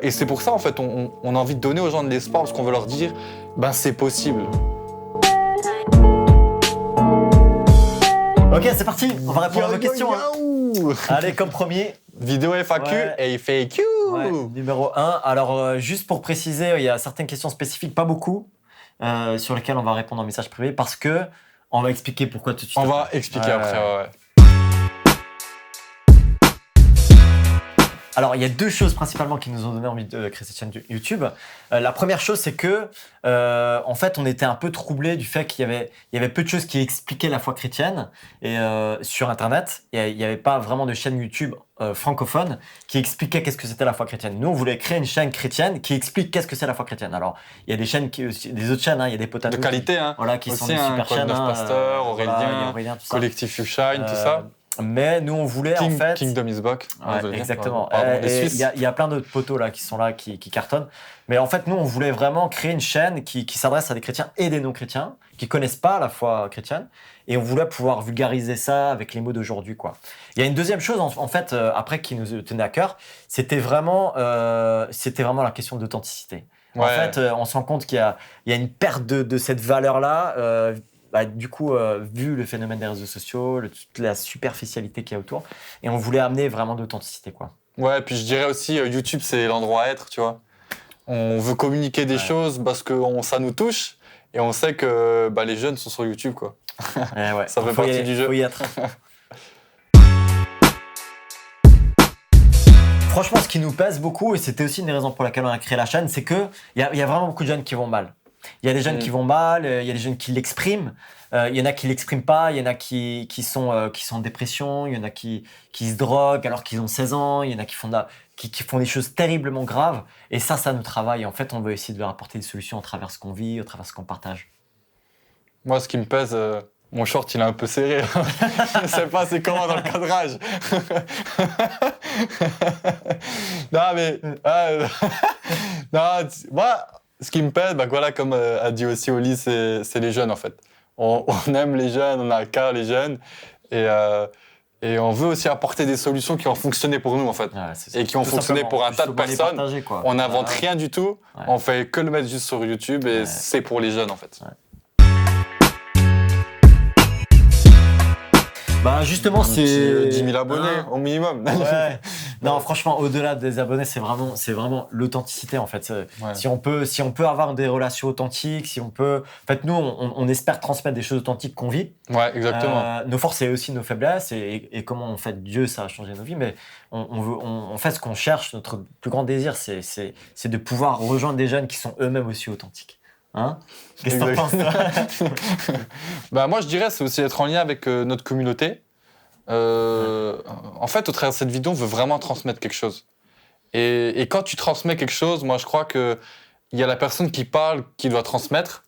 Et c'est pour ça, en fait, on a envie de donner aux gens de l'espoir parce qu'on veut leur dire, ben c'est possible. Ok, c'est parti, on va répondre à vos questions. Allez, comme premier. Vidéo FAQ et FAQ. Ouais, numéro 1. Alors, juste pour préciser, il y a certaines questions spécifiques, pas beaucoup, sur lesquelles on va répondre en message privé parce que on va expliquer pourquoi tout de suite. On va expliquer après, ouais. Alors, il y a deux choses principalement qui nous ont donné envie de créer cette chaîne YouTube. La première chose, c'est que, en fait, on était un peu troublés du fait qu'il y avait peu de choses qui expliquaient la foi chrétienne et, sur Internet. Il n'y avait pas vraiment de chaîne YouTube francophone qui expliquait qu'est-ce que c'était la foi chrétienne. Nous, on voulait créer une chaîne chrétienne qui explique qu'est-ce que c'est la foi chrétienne. Alors, il y a des chaînes, des autres chaînes, hein, il y a des potes à de nous qualité, hein. Voilà, qui aussi, sont des super chaînes. Pasteur, Aurélien, Aurélien, tout ça. Collectif You Shine, tout ça. Mais nous, on voulait en fait. Kingdom is back. Ouais, exactement. Il y a plein d'autres poteaux là qui sont là, qui cartonnent. Mais en fait, nous, on voulait vraiment créer une chaîne qui s'adresse à des chrétiens et des non-chrétiens qui connaissent pas la foi chrétienne. Et on voulait pouvoir vulgariser ça avec les mots d'aujourd'hui, quoi. Il y a une deuxième chose, en fait, après, qui nous tenait à cœur, c'était vraiment la question d'authenticité. Ouais. En fait, on se rend compte qu'il y a une perte de cette valeur-là. Du coup, vu le phénomène des réseaux sociaux, toute la superficialité qu'il y a autour, et on voulait amener vraiment d'authenticité, quoi. Ouais, puis je dirais aussi, YouTube, c'est l'endroit à être, tu vois. On veut communiquer des choses parce que ça nous touche, et on sait que les jeunes sont sur YouTube, quoi. Ouais. Ça fait partie du jeu. Faut y être. Franchement, ce qui nous pèse beaucoup, et c'était aussi une des raisons pour laquelle on a créé la chaîne, c'est qu'il y a vraiment beaucoup de jeunes qui vont mal. Il y a des jeunes qui vont mal, il y a des jeunes qui l'expriment, il y en a qui l'expriment pas, il y en a qui sont en dépression, il y en a qui se droguent alors qu'ils ont 16 ans, il y en a qui font des choses terriblement graves. Et ça nous travaille. En fait, on veut essayer de leur apporter des solutions à travers ce qu'on vit, à travers ce qu'on partage. Moi, ce qui me pèse, mon short, il est un peu serré. Je sais pas c'est comment dans le cadrage. Non, mais... moi... Ce qui me pèse, comme a dit aussi Oli, c'est les jeunes en fait. On aime les jeunes, on a à cœur les jeunes et on veut aussi apporter des solutions qui ont fonctionné pour nous en fait. Et qui ont fonctionné pour un tas de personnes. On n'invente rien du tout, on fait que le mettre juste sur YouTube et c'est pour les jeunes en fait. Justement, c'est 10 000 abonnés au minimum. Ouais. Non, franchement, au-delà des abonnés, c'est vraiment l'authenticité en fait. Si on peut avoir des relations authentiques, si on peut, en fait, nous, on espère transmettre des choses authentiques qu'on vit. Ouais, exactement. Nos forces et aussi nos faiblesses et comment en fait Dieu ça a changé nos vies. Mais on fait ce qu'on cherche. Notre plus grand désir, c'est de pouvoir rejoindre des jeunes qui sont eux-mêmes aussi authentiques. Hein? Qu'est-ce que t'en penses? Moi, je dirais c'est aussi être en lien avec notre communauté. En fait, au travers de cette vidéo, on veut vraiment transmettre quelque chose. Et quand tu transmets quelque chose, moi, je crois qu'il y a la personne qui parle qui doit transmettre,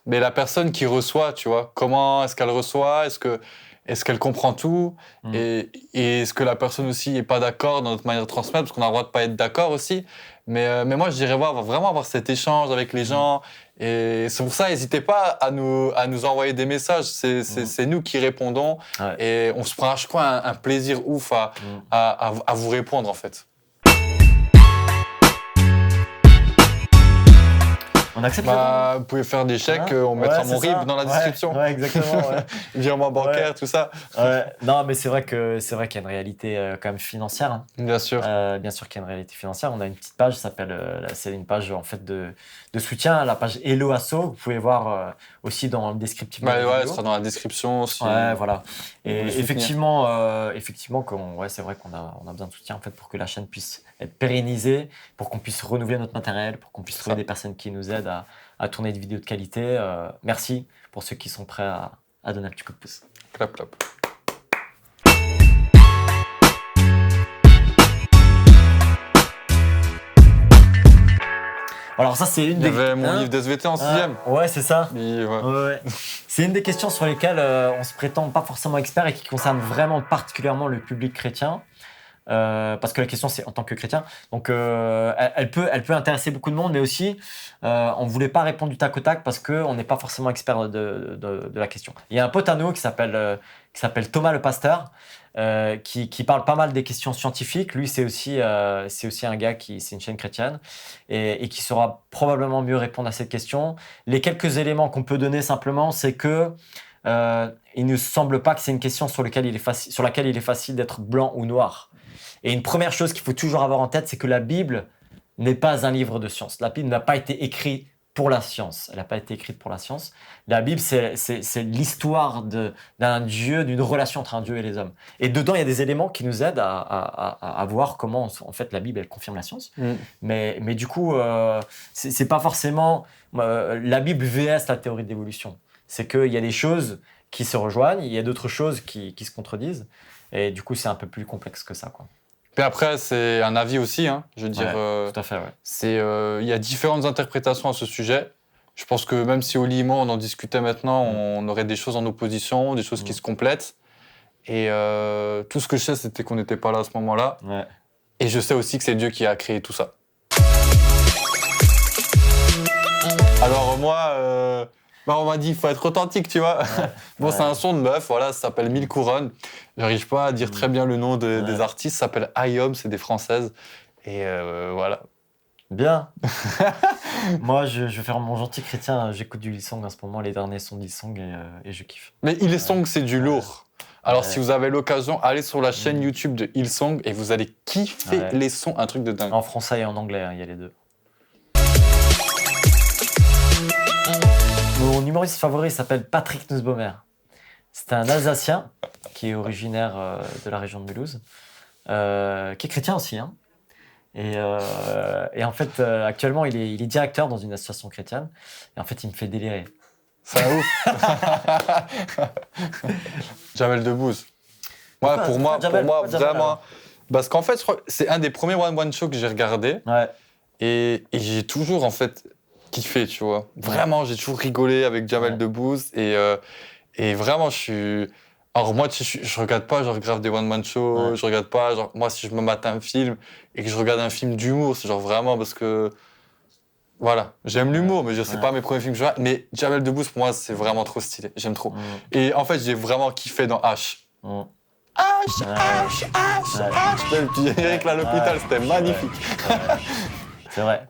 mais la personne qui reçoit, tu vois, comment est-ce qu'elle reçoit, est-ce qu'elle comprend tout, et est-ce que la personne aussi n'est pas d'accord dans notre manière de transmettre, parce qu'on a le droit de pas être d'accord aussi. Mais moi, je dirais vraiment avoir cet échange avec les gens. Et c'est pour ça, n'hésitez pas à nous envoyer des messages. C'est nous qui répondons. Ouais. Et on se prend, je crois, un plaisir ouf à vous répondre, en fait. On accepte vous pouvez faire des chèques, on mettra mon RIB dans la description. Ouais, exactement. Virement bancaire, tout ça. Non, mais c'est vrai qu'il y a une réalité quand même financière. Hein. Bien sûr. Bien sûr qu'il y a une réalité financière. On a une petite page, c'est une page en fait de soutien, la page Hello Asso. Vous pouvez voir aussi dans le descriptif. Elle sera dans la description aussi. Ouais, voilà. Et effectivement, c'est vrai qu'on a besoin de soutien en fait pour que la chaîne puisse être pérennisée, pour qu'on puisse renouveler notre matériel, pour qu'on puisse trouver des personnes qui nous aident à tourner des vidéos de qualité. Merci pour ceux qui sont prêts à donner un petit coup de pouce. Clap, clap. Alors ça, c'est une des... Il y avait mon livre d'SVT en 6e. Ouais, c'est ça. Ouais. C'est une des questions sur lesquelles on se prétend pas forcément expert et qui concerne vraiment particulièrement le public chrétien. parce que la question c'est en tant que chrétien. Donc elle peut intéresser beaucoup de monde, mais aussi on voulait pas répondre du tac au tac parce que on n'est pas forcément expert de la question. Il y a un pote à nous qui s'appelle Thomas le pasteur, qui parle pas mal des questions scientifiques. Lui c'est aussi un gars c'est une chaîne chrétienne et qui saura probablement mieux répondre à cette question. Les quelques éléments qu'on peut donner simplement, c'est que il ne semble pas que c'est une question sur laquelle il est facile d'être blanc ou noir. Et une première chose qu'il faut toujours avoir en tête, c'est que la Bible n'est pas un livre de science. La Bible n'a pas été écrite pour la science. Elle n'a pas été écrite pour la science. La Bible, c'est l'histoire d'un Dieu, d'une relation entre un Dieu et les hommes. Et dedans, il y a des éléments qui nous aident à voir comment, en fait, la Bible, elle confirme la science. Mais du coup, c'est pas forcément la Bible vs la théorie de l'évolution. C'est qu'il y a des choses qui se rejoignent, il y a d'autres choses qui se contredisent. Et du coup, c'est un peu plus complexe que ça, quoi. Puis après, c'est un avis aussi, hein. Je veux dire, tout à fait, ouais. Il y a différentes interprétations à ce sujet. Je pense que même si Oli et moi, on en discutait maintenant, on aurait des choses en opposition, des choses qui se complètent. Et tout ce que je sais, c'était qu'on n'était pas là à ce moment-là. Ouais. Et je sais aussi que c'est Dieu qui a créé tout ça. Alors moi, on m'a dit qu'il faut être authentique, tu vois. Bon, c'est un son de meuf, voilà, ça s'appelle 1000 couronnes. J'arrive pas à dire très bien le nom des artistes. Ça s'appelle IOM, c'est des Françaises. Et voilà. Bien. Moi, je vais faire mon gentil chrétien. J'écoute du Hillsong en ce moment, les derniers sons de Hillsong et je kiffe. Mais Hillsong, c'est du lourd. Alors, si vous avez l'occasion, allez sur la chaîne YouTube de Hillsong et vous allez kiffer les sons, un truc de dingue. En français et en anglais, il y a les deux. Mon humoriste favori s'appelle Patrick Nussbaumer. C'est un Alsacien qui est originaire de la région de Mulhouse, qui est chrétien aussi. Hein. Et en fait, actuellement, il est directeur dans une association chrétienne. Et en fait, il me fait délirer. C'est un ouf. Jamel Debbouze. Ouais, pour moi, vraiment. Parce qu'en fait, je crois que c'est un des premiers one-one shows que j'ai regardé. Ouais. Et j'ai toujours, en fait, kiffé, tu vois. Vraiment, j'ai toujours rigolé avec Jamel Debbouze. Et vraiment, je suis... Alors moi, je regarde pas genre grave des one-man shows, je regarde pas, genre moi si je me mate un film et que je regarde un film d'humour, c'est genre vraiment parce que... Voilà, j'aime l'humour, mais je sais pas mes premiers films que je regarde. Mais Jamel Debbouze, pour moi, c'est vraiment trop stylé, j'aime trop. Et en fait, j'ai vraiment kiffé dans H. H. Le petit Eric là à l'hôpital, c'était magnifique. C'est vrai.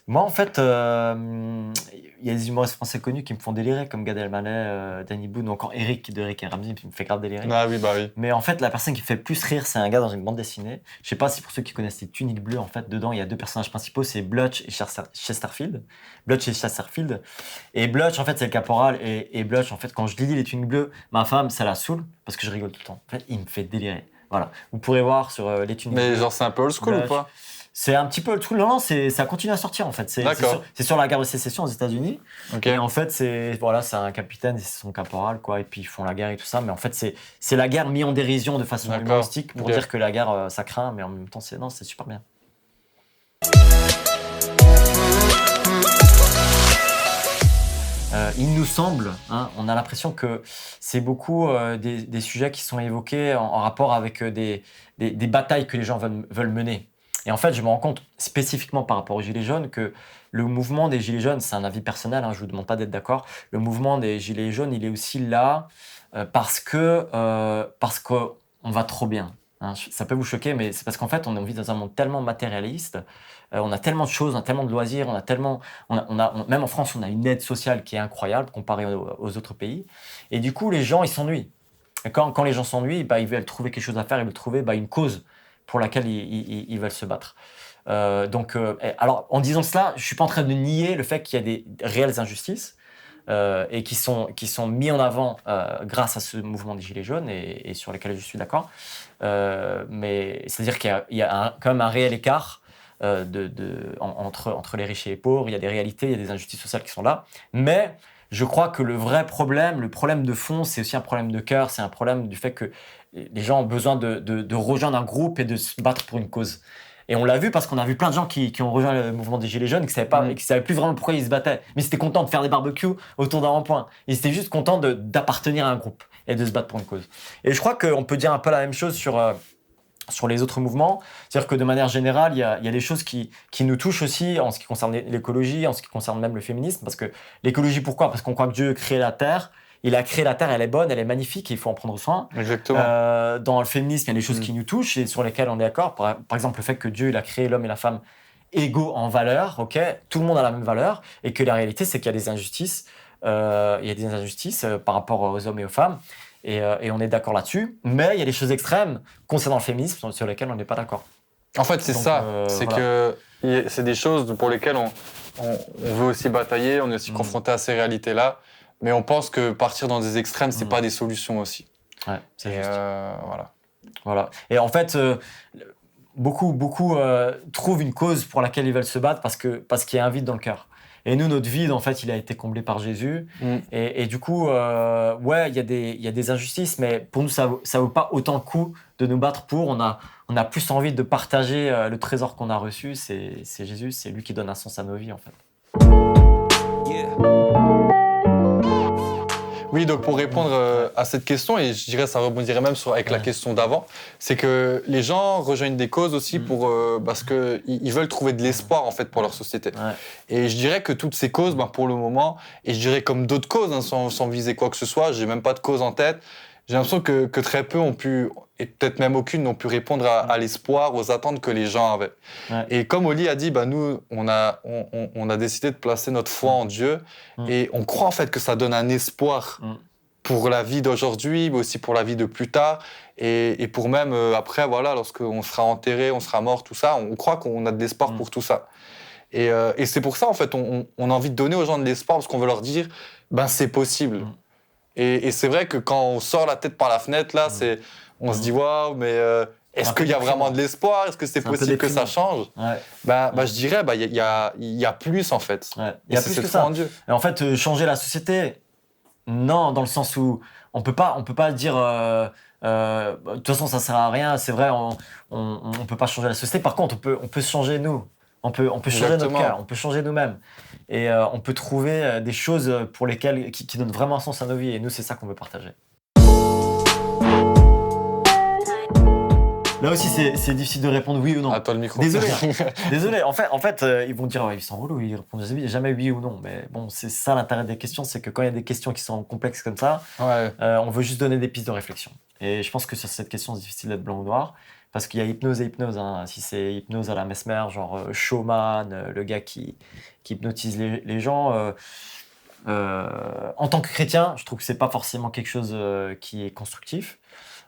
Moi, en fait, il y a des humoristes français connus qui me font délirer, comme Gad Elmaleh, Danny Boone, ou encore Eric de Rick et Ramsey, qui me fait grave délirer. Ah oui, bah oui. Mais en fait, la personne qui me fait le plus rire, c'est un gars dans une bande dessinée. Je sais pas si pour ceux qui connaissent les Tuniques Bleues, en fait, dedans, il y a deux personnages principaux, c'est Blutch et Chesterfield. Blutch et Chesterfield. Et Blutch, en fait, c'est le caporal. Et Blutch, en fait, quand je lis les Tuniques Bleues, ma femme, ça la saoule, parce que je rigole tout le temps. En fait, il me fait délirer. Voilà. Vous pourrez voir sur les Tuniques Bleues. Mais genre, c'est un peu old school Blutch. Ou pas? C'est un petit peu le truc. Non, ça continue à sortir en fait. C'est sur la guerre de sécession aux États-Unis. Okay. Et en fait, c'est un capitaine et c'est son caporal, quoi. Et puis ils font la guerre et tout ça. Mais en fait, c'est la guerre mise en dérision de façon humoristique pour dire que la guerre, ça craint. Mais en même temps, c'est super bien. Il nous semble, hein, on a l'impression que c'est beaucoup des sujets qui sont évoqués en rapport avec des batailles que les gens veulent mener. Et en fait, je me rends compte spécifiquement par rapport aux Gilets jaunes que le mouvement des Gilets jaunes, c'est un avis personnel, hein, je ne vous demande pas d'être d'accord, le mouvement des Gilets jaunes, il est aussi là parce qu'on va trop bien. Hein. Ça peut vous choquer, mais c'est parce qu'en fait, on vit dans un monde tellement matérialiste, on a tellement de choses, on a tellement de loisirs, même en France, on a une aide sociale qui est incroyable comparée aux autres pays. Et du coup, les gens, ils s'ennuient. Et quand les gens s'ennuient, ils veulent trouver quelque chose à faire, ils veulent trouver une cause pour laquelle ils veulent se battre. Alors, en disant cela, je ne suis pas en train de nier le fait qu'il y a des réelles injustices et qui sont mis en avant grâce à ce mouvement des Gilets jaunes et sur lesquels je suis d'accord. Mais c'est-à-dire qu'il y a quand même un réel écart entre les riches et les pauvres. Il y a des réalités, il y a des injustices sociales qui sont là. Mais je crois que le problème de fond, c'est aussi un problème de cœur, c'est un problème du fait que les gens ont besoin de rejoindre un groupe et de se battre pour une cause. Et on l'a vu parce qu'on a vu plein de gens qui ont rejoint le mouvement des Gilets jaunes et qui ne savaient plus vraiment pourquoi ils se battaient. Mais ils étaient contents de faire des barbecues autour d'un rond-point. Ils étaient juste contents d'appartenir à un groupe et de se battre pour une cause. Et je crois qu'on peut dire un peu la même chose sur sur les autres mouvements. C'est-à-dire que de manière générale, il y a des choses qui nous touchent aussi en ce qui concerne l'écologie, en ce qui concerne même le féminisme. Parce que l'écologie, pourquoi ? Parce qu'on croit que Dieu a créé la Terre. Il a créé la Terre, elle est bonne, elle est magnifique, et il faut en prendre soin. Exactement. Dans le féminisme, il y a des choses qui nous touchent et sur lesquelles on est d'accord. Par exemple, le fait que Dieu il a créé l'homme et la femme égaux en valeur, ok, tout le monde a la même valeur, et que la réalité, c'est qu'il y a des injustices. Il y a des injustices par rapport aux hommes et aux femmes. Et on est d'accord là-dessus, mais il y a des choses extrêmes concernant le féminisme sur lesquelles on n'est pas d'accord. En fait, c'est Donc, ça. C'est voilà. que c'est des choses pour lesquelles on veut aussi batailler, on est aussi confronté à ces réalités-là, mais on pense que partir dans des extrêmes, c'est pas des solutions aussi. Ouais, c'est Et juste. voilà. Et en fait, beaucoup trouvent une cause pour laquelle ils veulent se battre parce qu'il y a un vide dans le cœur. Et nous, notre vide, en fait, il a été comblé par Jésus. Et du coup, ouais, il y a des injustices, mais pour nous, ça vaut pas autant le coup de nous battre pour. On a plus envie de partager le trésor qu'on a reçu. C'est Jésus, c'est lui qui donne un sens à nos vies, en fait. Oui, donc pour répondre à cette question, et je dirais ça rebondirait même avec la question d'avant, c'est que les gens rejoignent des causes aussi parce qu'ils veulent trouver de l'espoir en fait pour leur société. Ouais. Et je dirais que toutes ces causes, pour le moment, et je dirais comme d'autres causes, sans viser quoi que ce soit, j'ai même pas de cause en tête, j'ai l'impression que très peu ont pu, et peut-être même aucune, n'ont pu répondre à l'espoir, aux attentes que les gens avaient. Ouais. Et comme Oli a dit, nous, on a décidé de placer notre foi en Dieu, et on croit en fait que ça donne un espoir pour la vie d'aujourd'hui, mais aussi pour la vie de plus tard, et pour même après, voilà, lorsqu'on sera enterré, on sera mort, tout ça, on croit qu'on a de l'espoir pour tout ça. Et c'est pour ça, en fait, on a envie de donner aux gens de l'espoir, parce qu'on veut leur dire, c'est possible. Et c'est vrai que quand on sort la tête par la fenêtre, là, on se dit, waouh, mais est-ce qu'il y a vraiment de l'espoir ? Est-ce que c'est possible que ça change ? Ouais. Je dirais, il y a plus, en fait. Ouais. Il y a plus que foi ça. en Dieu. Et en fait, changer la société, non, dans le sens où on peut pas dire de toute façon ça sert à rien, c'est vrai, on peut pas changer la société. Par contre, on peut changer nous. On peut changer notre cœur, on peut changer nous-mêmes. Et on peut trouver des choses pour lesquelles qui donnent vraiment un sens à nos vies. Et nous, c'est ça qu'on veut partager. Là aussi, c'est difficile de répondre oui ou non. À toi le micro. Désolé. Désolé. En fait, ils vont dire ils s'enroulent ou ils répondent jamais oui ou non. Mais bon, c'est ça l'intérêt des questions, c'est que quand il y a des questions qui sont complexes comme ça, on veut juste donner des pistes de réflexion. Et je pense que sur cette question, c'est difficile d'être blanc ou noir. Parce qu'il y a hypnose et hypnose. Si c'est hypnose à la Mesmer, genre showman, le gars qui hypnotise les gens. En tant que chrétien, je trouve que c'est pas forcément quelque chose qui est constructif.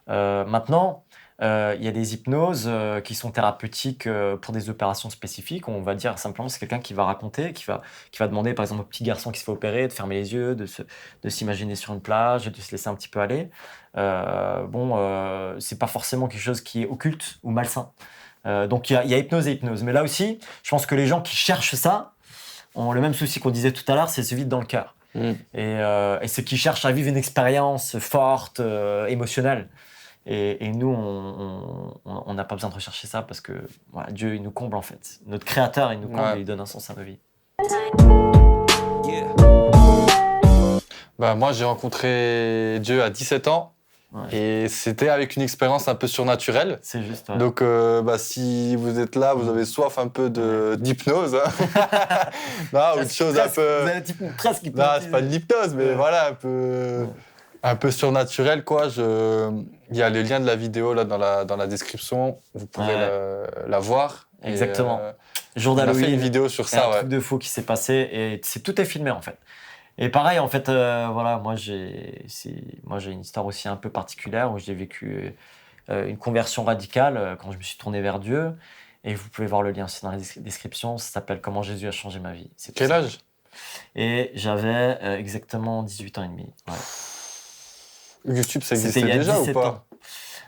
Maintenant, il y a des hypnoses qui sont thérapeutiques pour des opérations spécifiques. On va dire simplement c'est quelqu'un qui va raconter, qui va demander par exemple au petit garçon qui se fait opérer de fermer les yeux, de s'imaginer sur une plage, de se laisser un petit peu aller. C'est pas forcément quelque chose qui est occulte ou malsain. Donc il y a hypnose et hypnose. Mais là aussi, je pense que les gens qui cherchent ça ont le même souci qu'on disait tout à l'heure, c'est ce vide dans le cœur. Et ceux qui cherchent à vivre une expérience forte, émotionnelle. Et nous, on n'a pas besoin de rechercher ça parce que voilà, Dieu, il nous comble en fait. Notre Créateur, il nous comble et il donne un sens à nos vies. Moi, j'ai rencontré Dieu à 17 ans. Et c'était avec une expérience un peu surnaturelle. C'est juste. Donc, si vous êtes là, vous avez soif un peu d'hypnose. Ou de choses un peu. Vous avez presque hypnose. Non, c'est pas de l'hypnose, mais voilà, un peu surnaturel, quoi. Il y a le lien de la vidéo là dans la description. Vous pouvez la voir. Exactement. Jour d'Halloween. On a fait une vidéo sur ça. Un truc de fou qui s'est passé et tout est filmé en fait. Et pareil, en fait, moi j'ai une histoire aussi un peu particulière où j'ai vécu une conversion radicale quand je me suis tourné vers Dieu. Et vous pouvez voir le lien aussi dans la description. Ça s'appelle Comment Jésus a changé ma vie. Quel âge ? Et j'avais exactement 18 ans et demi. Ouais. YouTube, ça existait déjà ou pas ?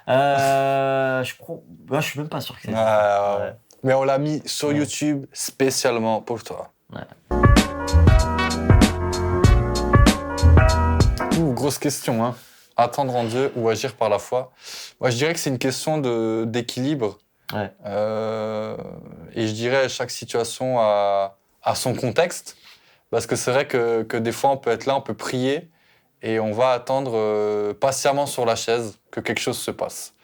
Je crois. Je suis même pas sûr que c'est ça. Mais on l'a mis sur YouTube spécialement pour toi. Ouais. Grosse question, hein. Attendre en Dieu ou agir par la foi. Moi, je dirais que c'est une question d'équilibre. Ouais. Et je dirais chaque situation a son contexte. Parce que c'est vrai que des fois, on peut être là, on peut prier et on va attendre patiemment sur la chaise que quelque chose se passe.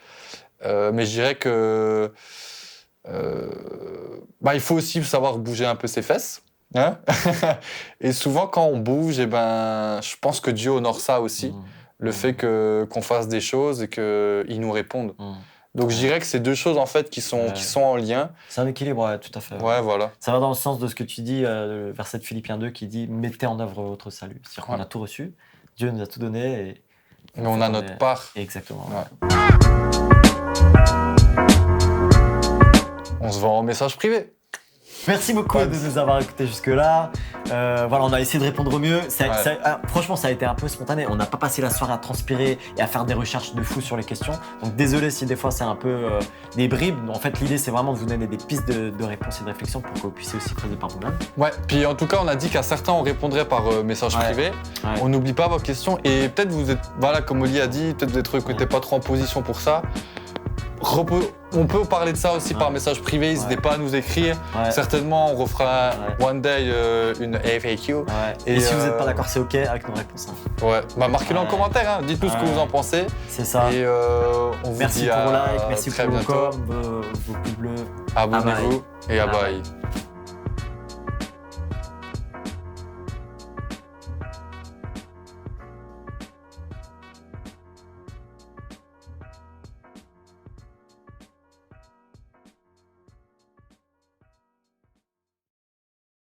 Mais je dirais que il faut aussi savoir bouger un peu ses fesses. Hein. Et souvent, quand on bouge, je pense que Dieu honore ça aussi. Le fait qu'on fasse des choses et qu'il nous réponde. Donc je dirais que c'est deux choses en fait qui sont en lien. C'est un équilibre, ouais, tout à fait. Ouais, voilà. Ça va dans le sens de ce que tu dis, le verset de Philippiens 2 qui dit « Mettez en œuvre votre salut ». C'est-à-dire qu'on a tout reçu, Dieu nous a tout donné. Mais on a notre part. Exactement. Ouais. On se voit en message privé. Merci beaucoup de nous avoir écoutés jusque-là. Voilà, on a essayé de répondre au mieux. Franchement, ça a été un peu spontané. On n'a pas passé la soirée à transpirer et à faire des recherches de fou sur les questions. Donc désolé si des fois c'est un peu des bribes. En fait, l'idée c'est vraiment de vous donner des pistes de réponses et de réflexion pour que vous puissiez aussi creuser par vous-même. Ouais, puis en tout cas, on a dit qu'à certains on répondrait par message privé. Ouais. On n'oublie pas vos questions et peut-être vous êtes, voilà, comme Oli a dit, peut-être vous êtes pas trop en position pour ça. On peut parler de ça aussi par message privé, n'hésitez pas à nous écrire. Certainement, on refera one day une FAQ. Et si vous n'êtes pas d'accord, c'est OK avec nos réponses. Ouais, marquez-le en commentaire, hein. Dites-nous ce que vous en pensez. C'est ça. Et on vous merci dit pour vos à likes, merci très pour bientôt. Vos pouces bleus. Abonnez-vous et à bye.